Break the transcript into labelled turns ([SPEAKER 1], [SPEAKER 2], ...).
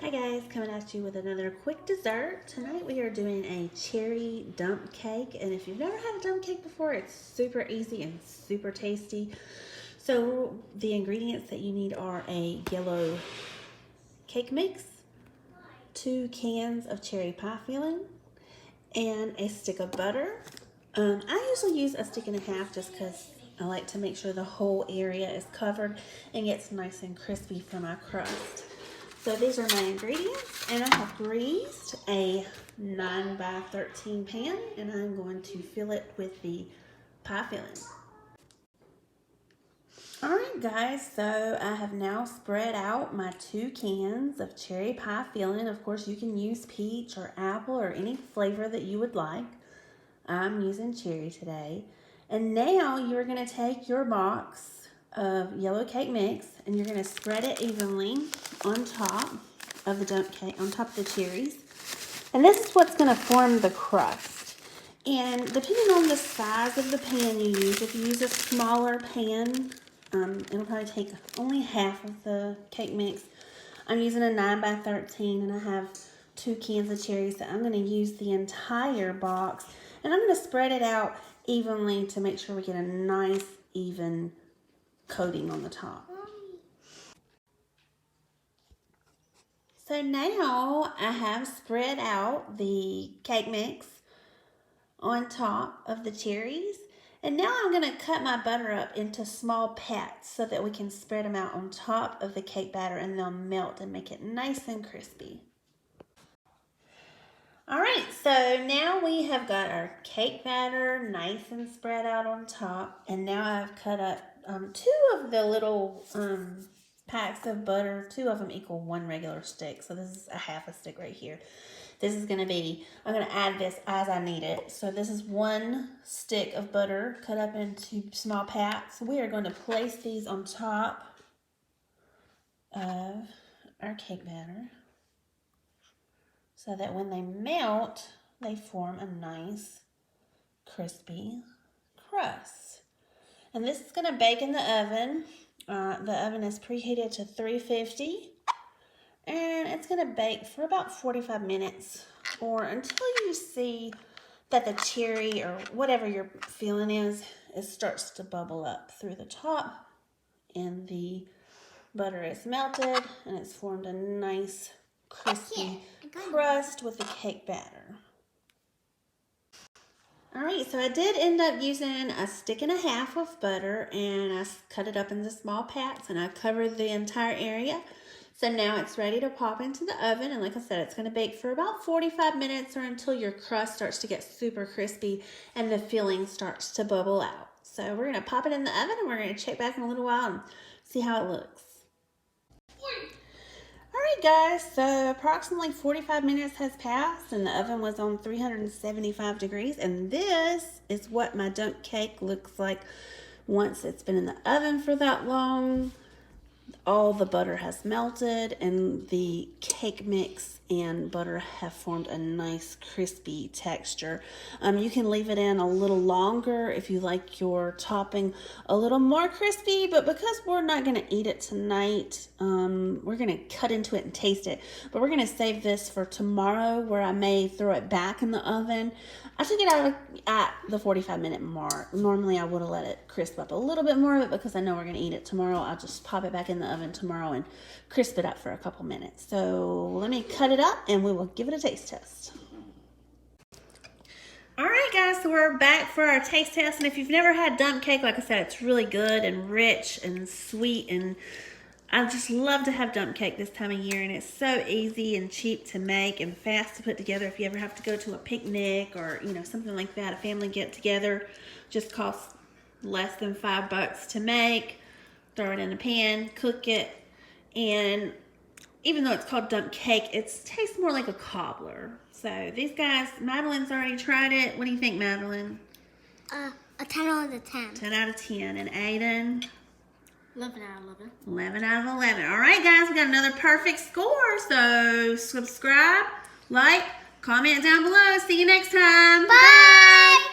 [SPEAKER 1] Hi guys, coming at you with another quick dessert. Tonight we are doing a cherry dump cake, and if you've never had a dump cake before, it's super easy and super tasty. So the ingredients that you need are a yellow cake mix, 2 cans of cherry pie filling, and a stick of butter. I usually use a stick and a half just because I like to make sure the whole area is covered and gets nice and crispy for my crust. So these are my ingredients, and I have greased a 9 by 13 pan, and I'm going to fill it with the pie filling. Alright guys, so I have now spread out my 2 cans of cherry pie filling. Of course you can use peach or apple or any flavor that you would like. I'm using cherry today. And now you're going to take your box of yellow cake mix and you're going to spread it evenly on top of the dump cake, on top of the cherries. And this is what's going to form the crust. And depending on the size of the pan you use, if you use a smaller pan, it'll probably take only half of the cake mix. I'm using a 9 by 13 and I have 2 cans of cherries, so I'm going to use the entire box. And I'm going to spread it out evenly to make sure we get a nice, even coating on the top. So now I have spread out the cake mix on top of the cherries. And now I'm going to cut my butter up into small pats so that we can spread them out on top of the cake batter and they'll melt and make it nice and crispy. Alright, so now we have got our cake batter nice and spread out on top, and now I've cut up 2 of the little packs of butter. 2 of them equal 1 regular stick, so this is a half a stick right here. This is going to be, I'm going to add this as I need it. So this is 1 stick of butter cut up into small pats. We are going to place these on top of our cake batter, so that when they melt, they form a nice, crispy crust. And this is going to bake in the oven. The oven is preheated to 350. And it's going to bake for about 45 minutes or until you see that the cherry or whatever your filling is, it starts to bubble up through the top. And the butter is melted and it's formed a nice, crispy crust with the cake batter. Alright, so I did end up using a stick and a half of butter, and I cut it up into small pats and I covered the entire area. So now it's ready to pop into the oven, and like I said, it's going to bake for about 45 minutes or until your crust starts to get super crispy and the filling starts to bubble out. So we're going to pop it in the oven and we're going to check back in a little while and see how it looks. Alright guys, so approximately 45 minutes has passed and the oven was on 375 degrees, and this is what my dump cake looks like once it's been in the oven for that long. All the butter has melted and the cake mix and butter have formed a nice crispy texture. You can leave it in a little longer if you like your topping a little more crispy, but because we're not going to eat it tonight, we're going to cut into it and taste it. But we're going to save this for tomorrow, where I may throw it back in the oven. I took it out at the 45-minute mark. Normally I would have let it crisp up a little bit more, but because I know we're going to eat it tomorrow, I'll just pop it back in the oven tomorrow and crisp it up for a couple minutes. So let me cut it up and we will give it a taste test. Alright guys, so we're back for our taste test, and if you've never had dump cake, like I said, it's really good and rich and sweet, and I just love to have dump cake this time of year, and it's so easy and cheap to make and fast to put together. If you ever have to go to a picnic or, you know, something like that, a family get together, just costs less than $5 to make. Throw it in a pan, cook it, and even though it's called dump cake, it tastes more like a cobbler. So these guys, Madeline's already tried it. What do you think, Madeline?
[SPEAKER 2] A 10 out of 10.
[SPEAKER 1] 10 out of 10. And Aiden?
[SPEAKER 2] 11 out of 11.
[SPEAKER 1] 11 out of 11. All right, guys, we got another perfect score. So subscribe, like, comment down below. See you next time.
[SPEAKER 2] Bye.